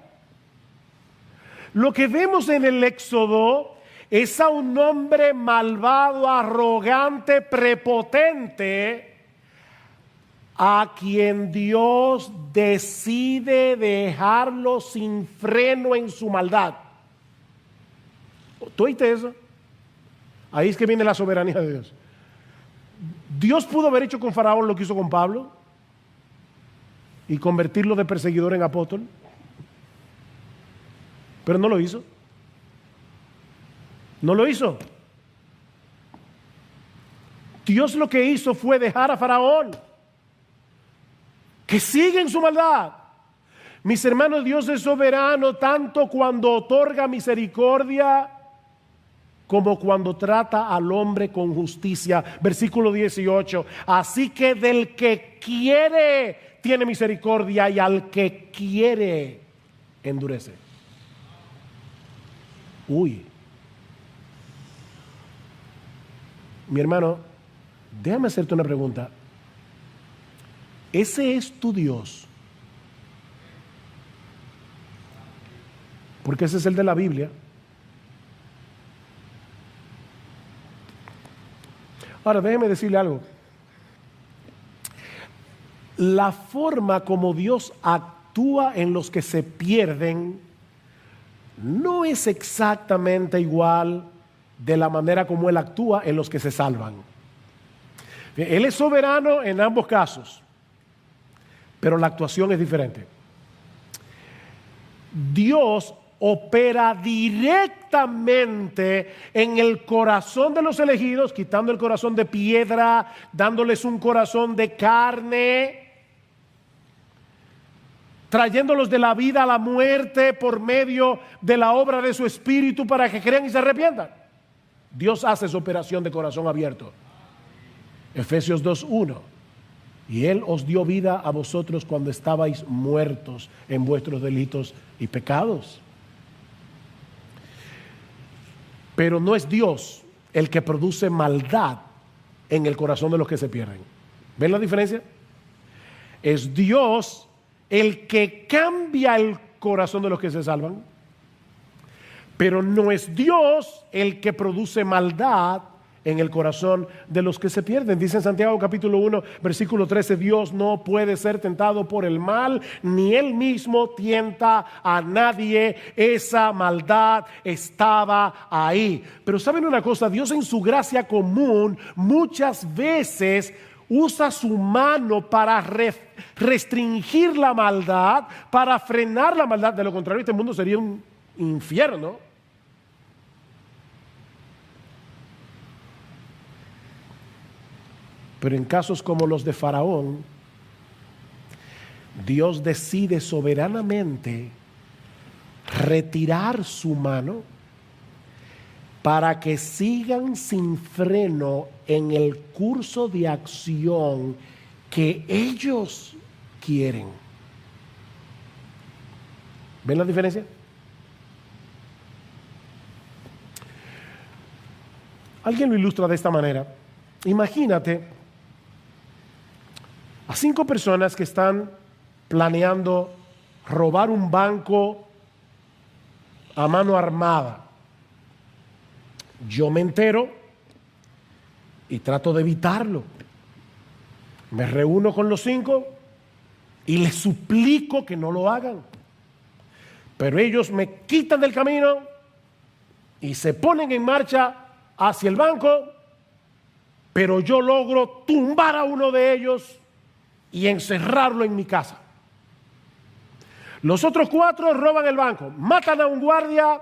Speaker 1: Lo que vemos en el Éxodo es a un hombre malvado, arrogante, prepotente, a quien Dios decide dejarlo sin freno en su maldad. ¿Tú oíste eso? Ahí es que viene la soberanía de Dios. Dios pudo haber hecho con Faraón lo que hizo con Pablo y convertirlo de perseguidor en apóstol, pero no lo hizo. No lo hizo. Dios lo que hizo fue dejar a Faraón que sigue en su maldad. Mis hermanos, Dios es soberano tanto cuando otorga misericordia como cuando trata al hombre con justicia. Versículo 18. Así que del que quiere tiene misericordia y al que quiere endurece. Uy. Mi hermano, déjame hacerte una pregunta. ¿Ese es tu Dios? Porque ese es el de la Biblia. Ahora, déjeme decirle algo. La forma como Dios actúa en los que se pierden no es exactamente igual de la manera como Él actúa en los que se salvan. Él es soberano en ambos casos, pero la actuación es diferente. Dios opera directamente en el corazón de los elegidos, quitando el corazón de piedra, dándoles un corazón de carne, trayéndolos de la vida a la muerte por medio de la obra de su Espíritu para que crean y se arrepientan. Dios hace su operación de corazón abierto. Efesios 2:1. Y Él os dio vida a vosotros cuando estabais muertos en vuestros delitos y pecados. Pero no es Dios el que produce maldad en el corazón de los que se pierden. ¿Ven la diferencia? Es Dios el que cambia el corazón de los que se salvan, pero no es Dios el que produce maldad en el corazón de los que se pierden. Dice en Santiago capítulo 1, versículo 13, Dios no puede ser tentado por el mal, ni él mismo tienta a nadie. Esa maldad estaba ahí. Pero ¿saben una cosa? Dios en su gracia común muchas veces usa su mano para restringir la maldad, para frenar la maldad. De lo contrario, este mundo sería un infierno. Pero en casos como los de Faraón, Dios decide soberanamente retirar su mano para que sigan sin freno en el curso de acción que ellos quieren. ¿Ven la diferencia? Alguien lo ilustra de esta manera. Imagínate a 5 personas que están planeando robar un banco a mano armada. Yo me entero y trato de evitarlo. Me reúno con los 5 y les suplico que no lo hagan. Pero ellos me quitan del camino y se ponen en marcha hacia el banco, pero yo logro tumbar a uno de ellos y encerrarlo en mi casa. Los otros 4 roban el banco, matan a un guardia,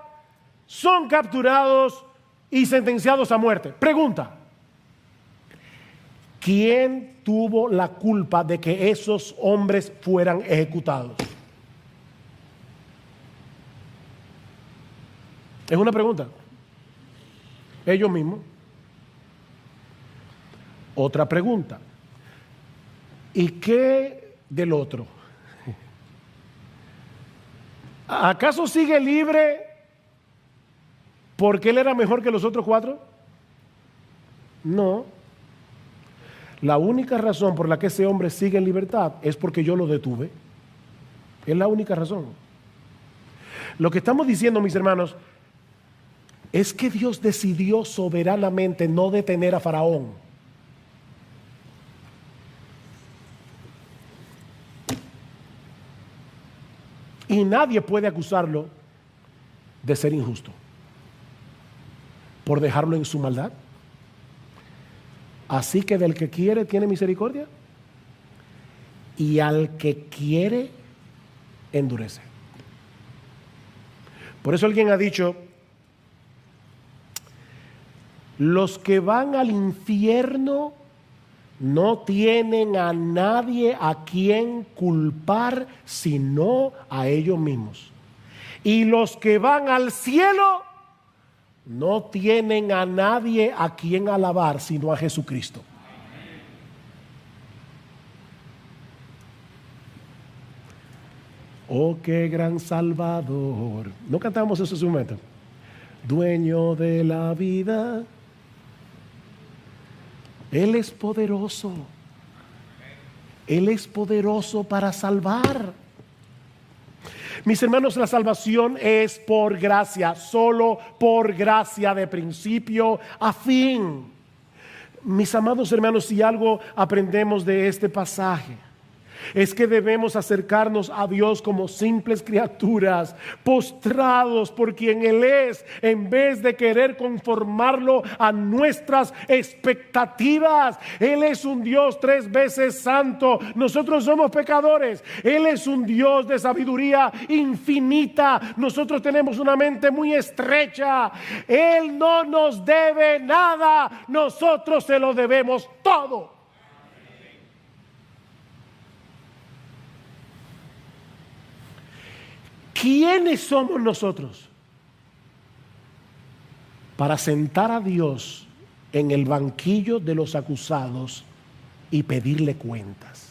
Speaker 1: son capturados y sentenciados a muerte. Pregunta: ¿quién tuvo la culpa de que esos hombres fueran ejecutados? Es una pregunta. Ellos mismos. Otra pregunta: ¿y qué del otro? ¿Acaso sigue libre porque él era mejor que los otros 4? No. La única razón por la que ese hombre sigue en libertad es porque yo lo detuve. Es la única razón. Lo que estamos diciendo, mis hermanos, es que Dios decidió soberanamente no detener a Faraón. Y nadie puede acusarlo de ser injusto por dejarlo en su maldad. Así que del que quiere tiene misericordia, y al que quiere endurece. Por eso alguien ha dicho: los que van al infierno no tienen a nadie a quien culpar sino a ellos mismos. Y los que van al cielo no tienen a nadie a quien alabar sino a Jesucristo. Oh, qué gran Salvador. ¿No cantamos eso en su momento? Dueño de la vida. Él es poderoso. Él es poderoso para salvar. Mis hermanos, la salvación es por gracia, solo por gracia, de principio a fin. Mis amados hermanos, si algo aprendemos de este pasaje, es que debemos acercarnos a Dios como simples criaturas, postrados por quien Él es, en vez de querer conformarlo a nuestras expectativas. Él es un Dios 3 veces santo, nosotros somos pecadores. Él es un Dios de sabiduría infinita, nosotros tenemos una mente muy estrecha. Él no nos debe nada, nosotros se lo debemos todo. ¿Quiénes somos nosotros para sentar a Dios en el banquillo de los acusados y pedirle cuentas?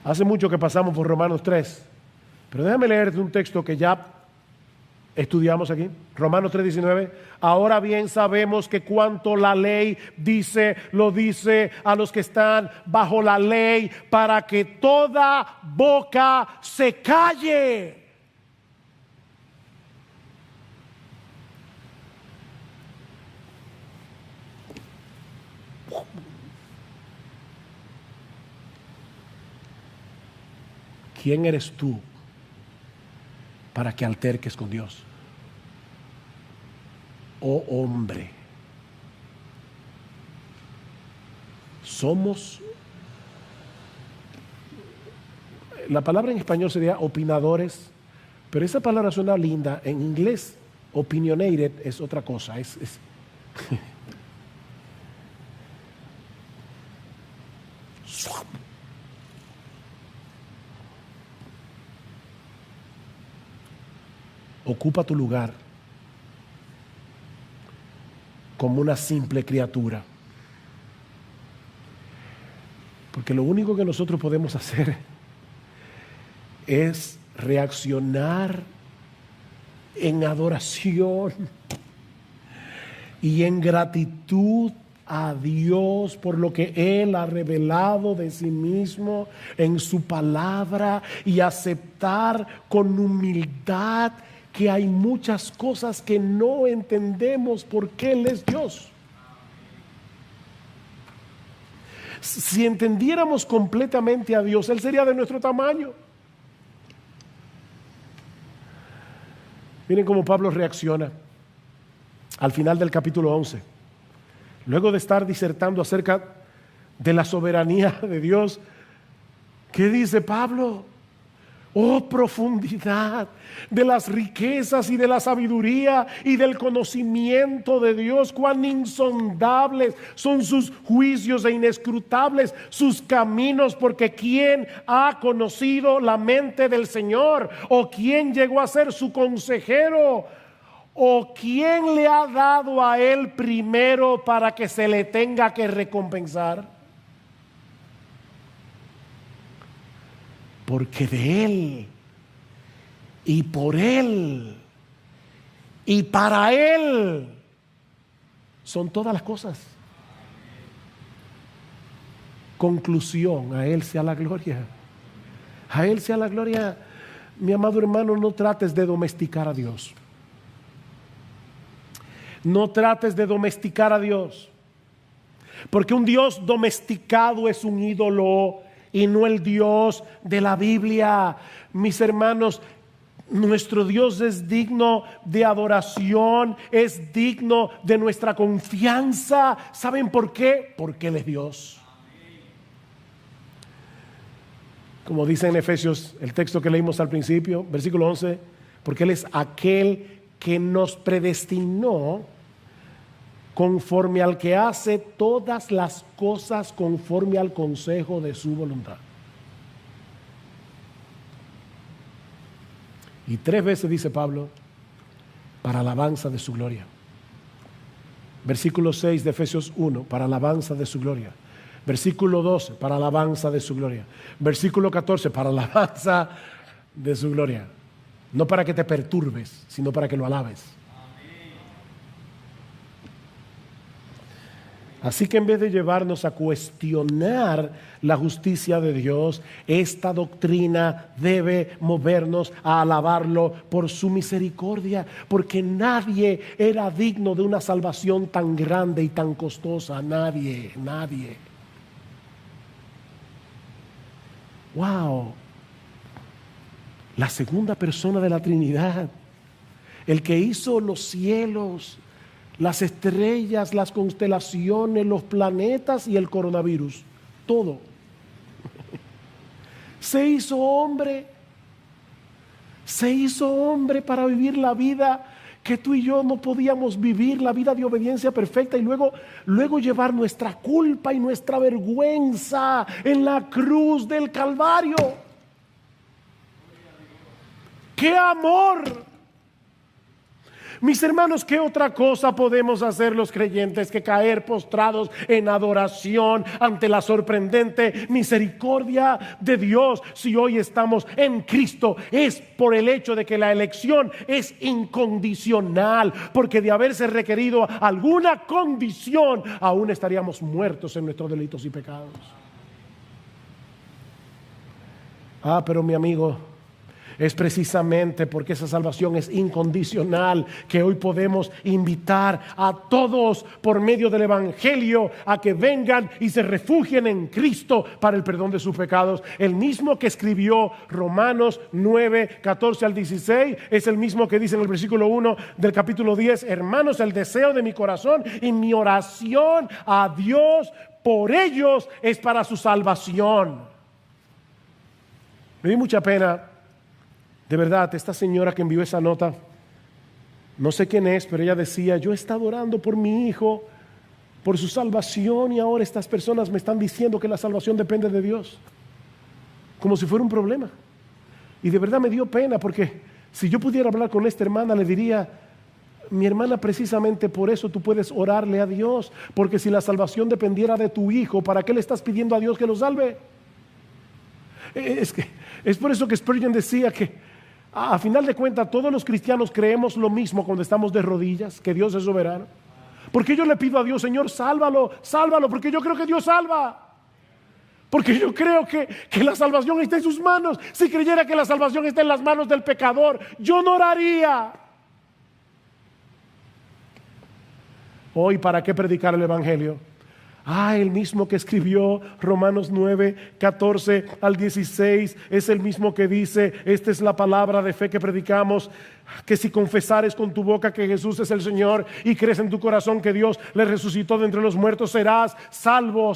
Speaker 1: Hace mucho que pasamos por Romanos 3, pero déjame leerte un texto que ya estudiamos aquí, Romanos 3:19. Ahora bien sabemos que cuanto la ley dice, lo dice a los que están bajo la ley, para que toda boca se calle. ¿Quién eres tú para que alterques con Dios? Oh hombre, somos, la palabra en español sería opinadores, pero esa palabra suena linda. En inglés, opinionated es otra cosa. Ocupa tu lugar como una simple criatura. Porque lo único que nosotros podemos hacer es reaccionar en adoración y en gratitud a Dios por lo que Él ha revelado de sí mismo en su palabra, y aceptar con humildad que hay muchas cosas que no entendemos porque Él es Dios. Si entendiéramos completamente a Dios, Él sería de nuestro tamaño. Miren cómo Pablo reacciona al final del capítulo 11. Luego de estar disertando acerca de la soberanía de Dios, ¿qué dice Pablo? Oh, profundidad de las riquezas y de la sabiduría y del conocimiento de Dios, cuán insondables son sus juicios e inescrutables sus caminos, porque ¿quién ha conocido la mente del Señor? ¿O quién llegó a ser su consejero? ¿O quién le ha dado a Él primero para que se le tenga que recompensar? Porque de Él, y por Él, y para Él son todas las cosas. Conclusión: a Él sea la gloria. A Él sea la gloria. Mi amado hermano, no trates de domesticar a Dios. No trates de domesticar a Dios. Porque un Dios domesticado es un ídolo y no el Dios de la Biblia. Mis hermanos, nuestro Dios es digno de adoración, es digno de nuestra confianza. ¿Saben por qué? Porque Él es Dios. Como dice en Efesios, el texto que leímos al principio, versículo 11, porque Él es aquel que nos predestinó conforme al que hace todas las cosas conforme al consejo de su voluntad. Y 3 veces dice Pablo, para alabanza de su gloria. Versículo 6 de Efesios 1, para alabanza de su gloria. Versículo 12, para alabanza de su gloria. Versículo 14, para alabanza de su gloria. No para que te perturbes, sino para que lo alabes. Así que en vez de llevarnos a cuestionar la justicia de Dios, esta doctrina debe movernos a alabarlo por su misericordia, porque nadie era digno de una salvación tan grande y tan costosa. Nadie. Wow. La segunda persona de la Trinidad, el que hizo los cielos, las estrellas, las constelaciones, los planetas y el coronavirus, todo. Se hizo hombre para vivir la vida que tú y yo no podíamos vivir, la vida de obediencia perfecta, y luego llevar nuestra culpa y nuestra vergüenza en la cruz del Calvario. ¡Qué amor! Mis hermanos, ¿qué otra cosa podemos hacer los creyentes que caer postrados en adoración ante la sorprendente misericordia de Dios? Si hoy estamos en Cristo, es por el hecho de que la elección es incondicional, porque de haberse requerido alguna condición, aún estaríamos muertos en nuestros delitos y pecados. Pero mi amigo, es precisamente porque esa salvación es incondicional que hoy podemos invitar a todos por medio del Evangelio a que vengan y se refugien en Cristo para el perdón de sus pecados. El mismo que escribió Romanos 9, 14 al 16 es el mismo que dice en el versículo 1 del capítulo 10: hermanos, el deseo de mi corazón y mi oración a Dios por ellos es para su salvación. Me dio mucha pena. De verdad, esta señora que envió esa nota, no sé quién es, pero ella decía: yo he estado orando por mi hijo, por su salvación, y ahora estas personas me están diciendo que la salvación depende de Dios, como si fuera un problema. Y de verdad me dio pena, porque si yo pudiera hablar con esta hermana, le diría: mi hermana, precisamente por eso tú puedes orarle a Dios, porque si la salvación dependiera de tu hijo, ¿para qué le estás pidiendo a Dios que lo salve? Es por eso que Spurgeon decía que a final de cuentas todos los cristianos creemos lo mismo cuando estamos de rodillas, que Dios es soberano. Porque yo le pido a Dios: Señor, sálvalo, sálvalo, porque yo creo que Dios salva. Porque yo creo que la salvación está en sus manos. Si creyera que la salvación está en las manos del pecador, yo no oraría. Hoy, ¿para qué predicar el Evangelio? El mismo que escribió Romanos 9, 14 al 16 es el mismo que dice: esta es la palabra de fe que predicamos, que si confesares con tu boca que Jesús es el Señor y crees en tu corazón que Dios le resucitó de entre los muertos, serás salvo,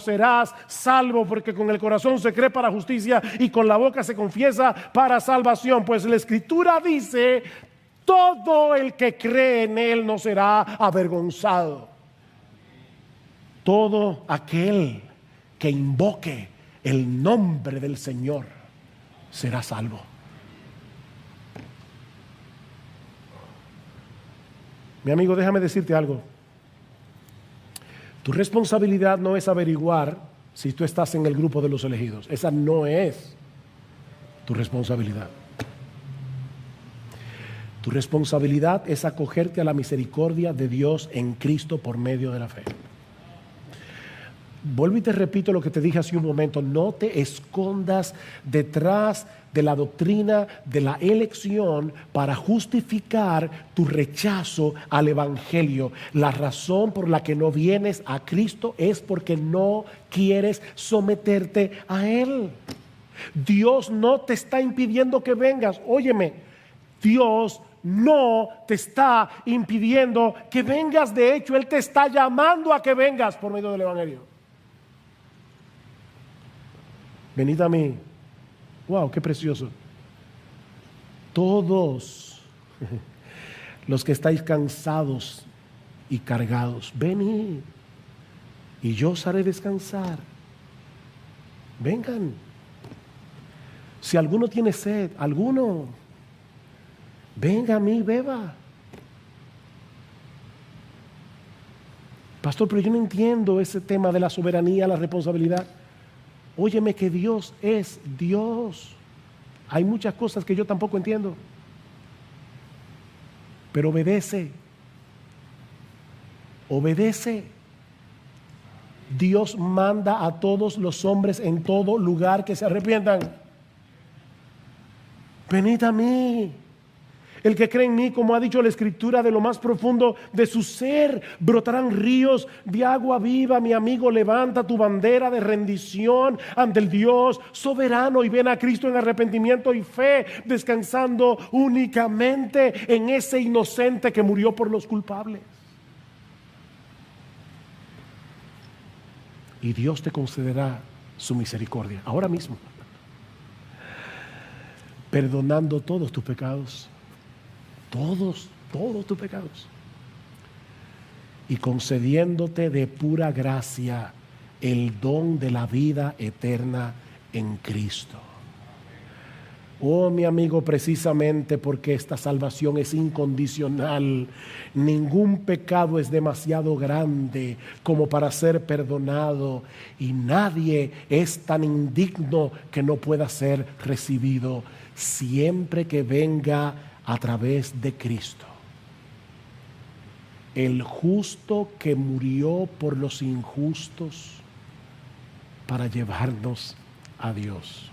Speaker 1: porque con el corazón se cree para justicia y con la boca se confiesa para salvación. Pues la Escritura dice: todo el que cree en Él no será avergonzado. Todo aquel que invoque el nombre del Señor será salvo. Mi amigo, déjame decirte algo. Tu responsabilidad no es averiguar si tú estás en el grupo de los elegidos. Esa no es tu responsabilidad. Tu responsabilidad es acogerte a la misericordia de Dios en Cristo por medio de la fe. Vuelvo y te repito lo que te dije hace un momento: no te escondas detrás de la doctrina de la elección para justificar tu rechazo al Evangelio. La razón por la que no vienes a Cristo es porque no quieres someterte a Él. Dios no te está impidiendo que vengas. Óyeme, Dios no te está impidiendo que vengas. De hecho, Él te está llamando a que vengas por medio del Evangelio. Venid a mí. Wow, qué precioso. Todos los que estáis cansados y cargados, venid y yo os haré descansar. Vengan. Si alguno tiene sed, venga a mí, beba. Pastor, pero yo no entiendo ese tema de la soberanía, la responsabilidad. Óyeme, que Dios es Dios. Hay muchas cosas que yo tampoco entiendo, pero obedece. Dios manda a todos los hombres en todo lugar que se arrepientan. Venid a mí. El que cree en mí, como ha dicho la Escritura, de lo más profundo de su ser brotarán ríos de agua viva. Mi amigo, levanta tu bandera de rendición ante el Dios soberano y ven a Cristo en arrepentimiento y fe, descansando únicamente en ese inocente que murió por los culpables. Y Dios te concederá su misericordia ahora mismo, perdonando todos tus pecados. Todos tus pecados, y concediéndote de pura gracia el don de la vida eterna en Cristo. Oh, mi amigo, precisamente porque esta salvación es incondicional, ningún pecado es demasiado grande como para ser perdonado y nadie es tan indigno que no pueda ser recibido siempre que venga a través de Cristo, el justo que murió por los injustos para llevarnos a Dios.